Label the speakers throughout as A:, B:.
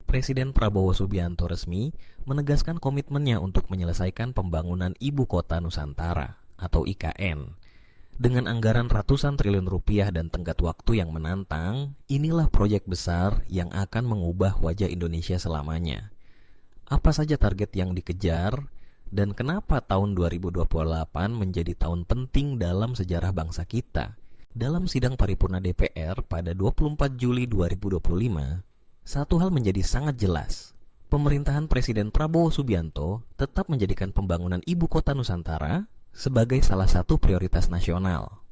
A: Presiden Prabowo Subianto resmi menegaskan komitmennya untuk menyelesaikan pembangunan Ibu Kota Nusantara atau IKN. Dengan anggaran ratusan triliun rupiah dan tenggat waktu yang menantang, inilah proyek besar yang akan mengubah wajah Indonesia selamanya. Apa saja target yang dikejar, dan kenapa tahun 2028 menjadi tahun penting dalam sejarah bangsa kita? Dalam sidang paripurna DPR pada 24 Juli 2025, satu hal menjadi sangat jelas. Pemerintahan Presiden Prabowo Subianto tetap menjadikan pembangunan Ibu Kota Nusantara sebagai salah satu prioritas nasional.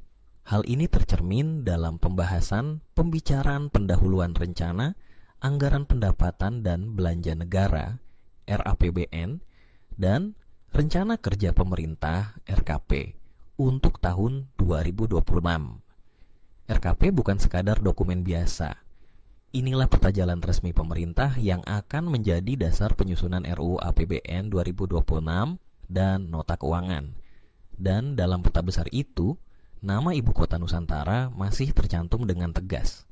A: Hal ini tercermin dalam pembahasan pembicaraan pendahuluan rencana, anggaran pendapatan dan belanja negara (RAPBN) dan rencana kerja pemerintah (RKP) untuk tahun 2026. RKP bukan sekadar dokumen biasa. Inilah peta jalan resmi pemerintah yang akan menjadi dasar penyusunan RUU APBN 2026 dan nota keuangan. Dan dalam peta besar itu, nama Ibu Kota Nusantara masih tercantum dengan tegas.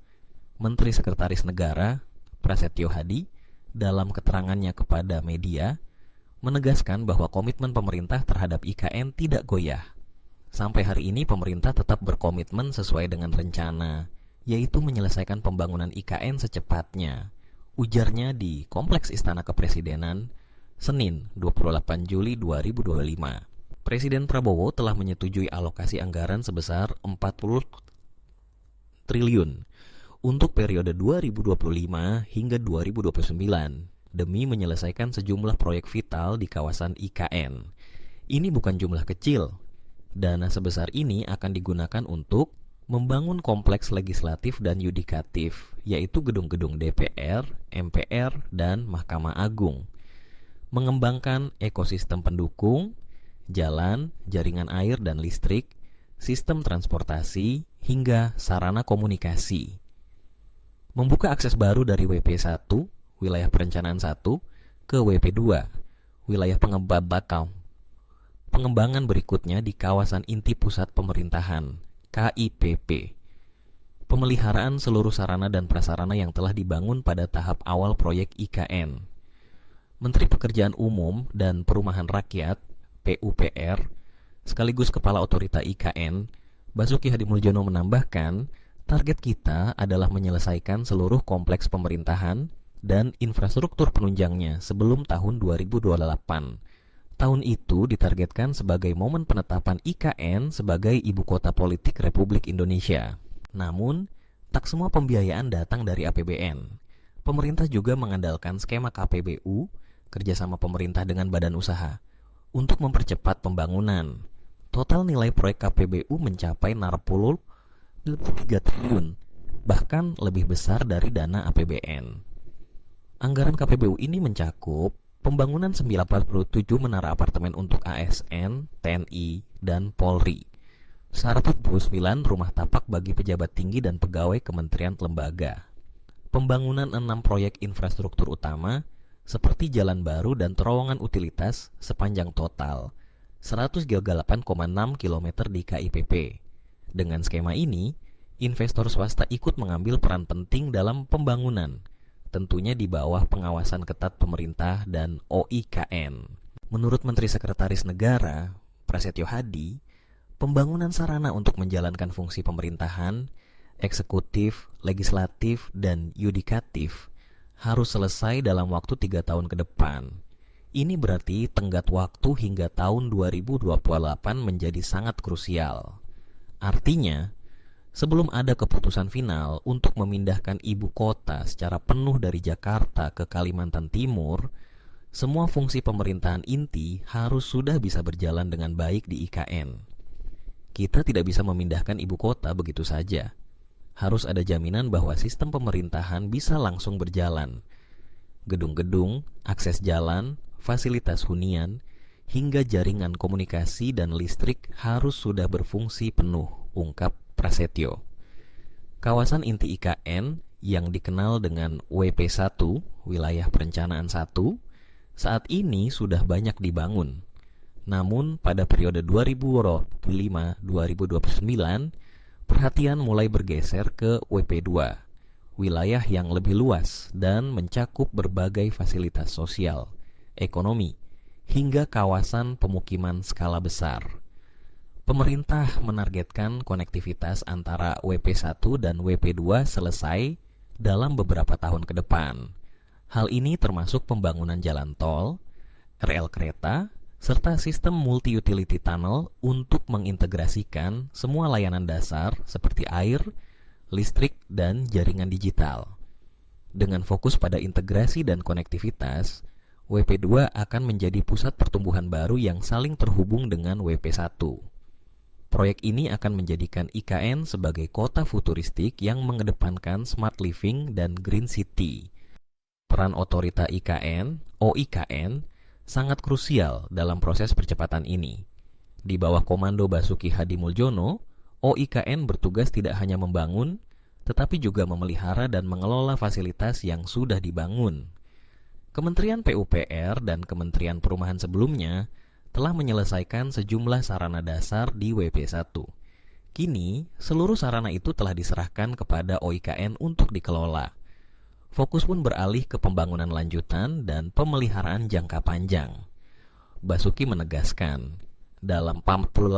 A: Menteri Sekretaris Negara, Prasetyo Hadi, dalam keterangannya kepada media, menegaskan bahwa komitmen pemerintah terhadap IKN tidak goyah. Sampai hari ini pemerintah tetap berkomitmen sesuai dengan rencana, yaitu menyelesaikan pembangunan IKN secepatnya, ujarnya di Kompleks Istana Kepresidenan, Senin 28 Juli 2025. Presiden Prabowo telah menyetujui alokasi anggaran sebesar 40 triliun untuk periode 2025 hingga 2029 demi menyelesaikan sejumlah proyek vital di kawasan IKN. Ini bukan jumlah kecil. Dana sebesar ini akan digunakan untuk membangun kompleks legislatif dan yudikatif, yaitu gedung-gedung DPR, MPR, dan Mahkamah Agung. Mengembangkan ekosistem pendukung, jalan, jaringan air dan listrik, sistem transportasi, hingga sarana komunikasi. Membuka akses baru dari WP1, wilayah perencanaan 1, ke WP2, wilayah pengembangan berikutnya di kawasan inti pusat pemerintahan, KIPP. Pemeliharaan seluruh sarana dan prasarana yang telah dibangun pada tahap awal proyek IKN. Menteri Pekerjaan Umum dan Perumahan Rakyat (PUPR) sekaligus Kepala Otorita IKN, Basuki Hadimuljono menambahkan, target kita adalah menyelesaikan seluruh kompleks pemerintahan dan infrastruktur penunjangnya sebelum tahun 2028. Tahun itu ditargetkan sebagai momen penetapan IKN sebagai ibu kota politik Republik Indonesia. Namun, tak semua pembiayaan datang dari APBN. Pemerintah juga mengandalkan skema KPBU, kerjasama pemerintah dengan badan usaha, untuk mempercepat pembangunan. Total nilai proyek KPBU mencapai 3 triliun, bahkan lebih besar dari dana APBN. Anggaran KPBU ini mencakup pembangunan 97 menara apartemen untuk ASN, TNI, dan Polri, 129 rumah tapak bagi pejabat tinggi dan pegawai kementerian lembaga, pembangunan 6 proyek infrastruktur utama seperti jalan baru dan terowongan utilitas sepanjang total 138,6 km di KIPP. Dengan skema ini, investor swasta ikut mengambil peran penting dalam pembangunan, tentunya di bawah pengawasan ketat pemerintah dan OIKN. Menurut Menteri Sekretaris Negara, Prasetyo Hadi, pembangunan sarana untuk menjalankan fungsi pemerintahan, eksekutif, legislatif, dan yudikatif harus selesai dalam waktu 3 tahun ke depan. Ini berarti tenggat waktu hingga tahun 2028 menjadi sangat krusial. Artinya, sebelum ada keputusan final untuk memindahkan ibu kota secara penuh dari Jakarta ke Kalimantan Timur, semua fungsi pemerintahan inti harus sudah bisa berjalan dengan baik di IKN. Kita tidak bisa memindahkan ibu kota begitu saja. Harus ada jaminan bahwa sistem pemerintahan bisa langsung berjalan. Gedung-gedung, akses jalan, fasilitas hunian, hingga jaringan komunikasi dan listrik harus sudah berfungsi penuh, ungkap Prasetyo. Kawasan inti IKN yang dikenal dengan WP1, wilayah perencanaan 1, saat ini sudah banyak dibangun. Namun pada periode 2025-2029, perhatian mulai bergeser ke WP2, wilayah yang lebih luas dan mencakup berbagai fasilitas sosial, ekonomi, hingga kawasan pemukiman skala besar. Pemerintah menargetkan konektivitas antara WP1 dan WP2 selesai dalam beberapa tahun ke depan. Hal ini termasuk pembangunan jalan tol, rel kereta, serta sistem multi-utility tunnel untuk mengintegrasikan semua layanan dasar seperti air, listrik, dan jaringan digital. Dengan fokus pada integrasi dan konektivitas, WP2 akan menjadi pusat pertumbuhan baru yang saling terhubung dengan WP1. Proyek ini akan menjadikan IKN sebagai kota futuristik yang mengedepankan smart living dan green city. Peran otorita IKN, OIKN, sangat krusial dalam proses percepatan ini. Di bawah komando Basuki Hadimuljono, OIKN bertugas tidak hanya membangun, tetapi juga memelihara dan mengelola fasilitas yang sudah dibangun. Kementerian PUPR dan Kementerian Perumahan sebelumnya telah menyelesaikan sejumlah sarana dasar di WP1. Kini, seluruh sarana itu telah diserahkan kepada OIKN untuk dikelola. Fokus pun beralih ke pembangunan lanjutan dan pemeliharaan jangka panjang. Basuki menegaskan, dalam 8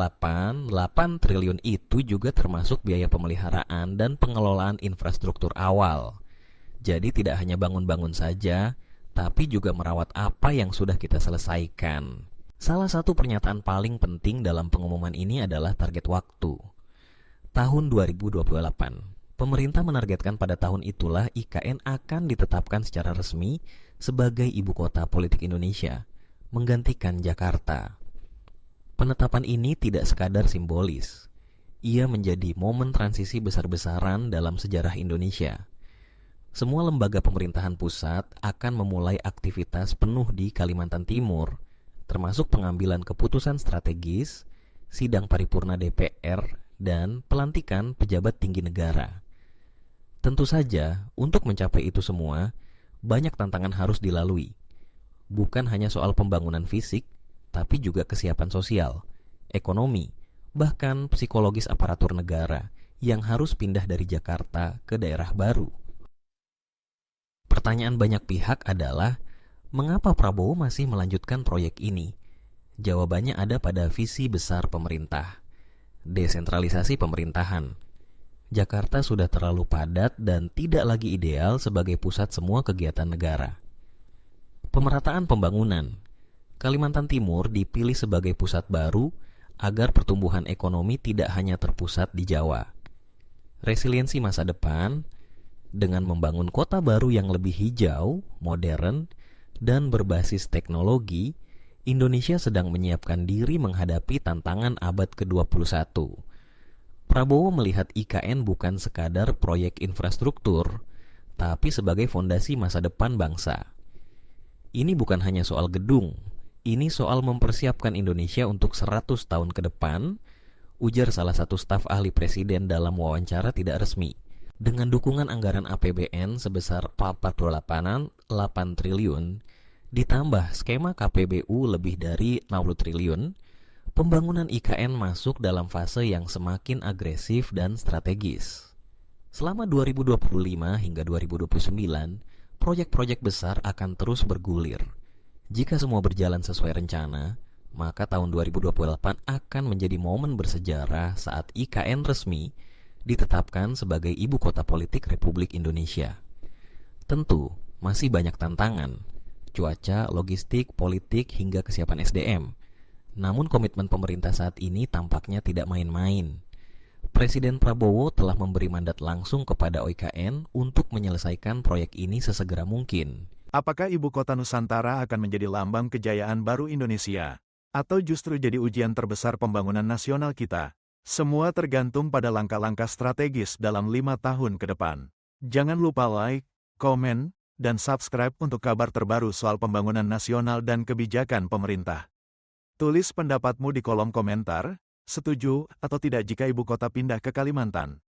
A: triliun itu juga termasuk biaya pemeliharaan dan pengelolaan infrastruktur awal. Jadi tidak hanya bangun-bangun saja, tapi juga merawat apa yang sudah kita selesaikan. Salah satu pernyataan paling penting dalam pengumuman ini adalah target waktu. Tahun 2028, pemerintah menargetkan pada tahun itulah IKN akan ditetapkan secara resmi sebagai ibu kota politik Indonesia, menggantikan Jakarta. Penetapan ini tidak sekadar simbolis. Ia menjadi momen transisi besar-besaran dalam sejarah Indonesia. Semua lembaga pemerintahan pusat akan memulai aktivitas penuh di Kalimantan Timur, termasuk pengambilan keputusan strategis, sidang paripurna DPR, dan pelantikan pejabat tinggi negara. Tentu saja, untuk mencapai itu semua, banyak tantangan harus dilalui. Bukan hanya soal pembangunan fisik, tapi juga kesiapan sosial, ekonomi, bahkan psikologis aparatur negara yang harus pindah dari Jakarta ke daerah baru. Pertanyaan banyak pihak adalah, mengapa Prabowo masih melanjutkan proyek ini? Jawabannya ada pada visi besar pemerintah. Desentralisasi pemerintahan. Jakarta sudah terlalu padat dan tidak lagi ideal sebagai pusat semua kegiatan negara. Pemerataan pembangunan. Kalimantan Timur dipilih sebagai pusat baru agar pertumbuhan ekonomi tidak hanya terpusat di Jawa. Resiliensi masa depan dengan membangun kota baru yang lebih hijau, modern, dan berbasis teknologi, Indonesia sedang menyiapkan diri menghadapi tantangan abad ke-21. Prabowo melihat IKN bukan sekadar proyek infrastruktur, tapi sebagai fondasi masa depan bangsa. Ini bukan hanya soal gedung, ini soal mempersiapkan Indonesia untuk 100 tahun ke depan, ujar salah satu staf ahli presiden dalam wawancara tidak resmi. Dengan dukungan anggaran APBN sebesar 48,8 triliun, ditambah skema KPBU lebih dari 60 triliun, pembangunan IKN masuk dalam fase yang semakin agresif dan strategis. Selama 2025 hingga 2029, proyek-proyek besar akan terus bergulir. Jika semua berjalan sesuai rencana, maka tahun 2028 akan menjadi momen bersejarah saat IKN resmi ditetapkan sebagai ibu kota politik Republik Indonesia. Tentu, masih banyak tantangan, cuaca, logistik, politik, hingga kesiapan SDM. Namun komitmen pemerintah saat ini tampaknya tidak main-main. Presiden Prabowo telah memberi mandat langsung kepada OIKN untuk menyelesaikan proyek ini sesegera mungkin.
B: Apakah ibu kota Nusantara akan menjadi lambang kejayaan baru Indonesia? Atau justru jadi ujian terbesar pembangunan nasional kita? Semua tergantung pada langkah-langkah strategis dalam 5 tahun ke depan. Jangan lupa like, komen, dan subscribe untuk kabar terbaru soal pembangunan nasional dan kebijakan pemerintah. Tulis pendapatmu di kolom komentar, setuju atau tidak jika ibu kota pindah ke Kalimantan.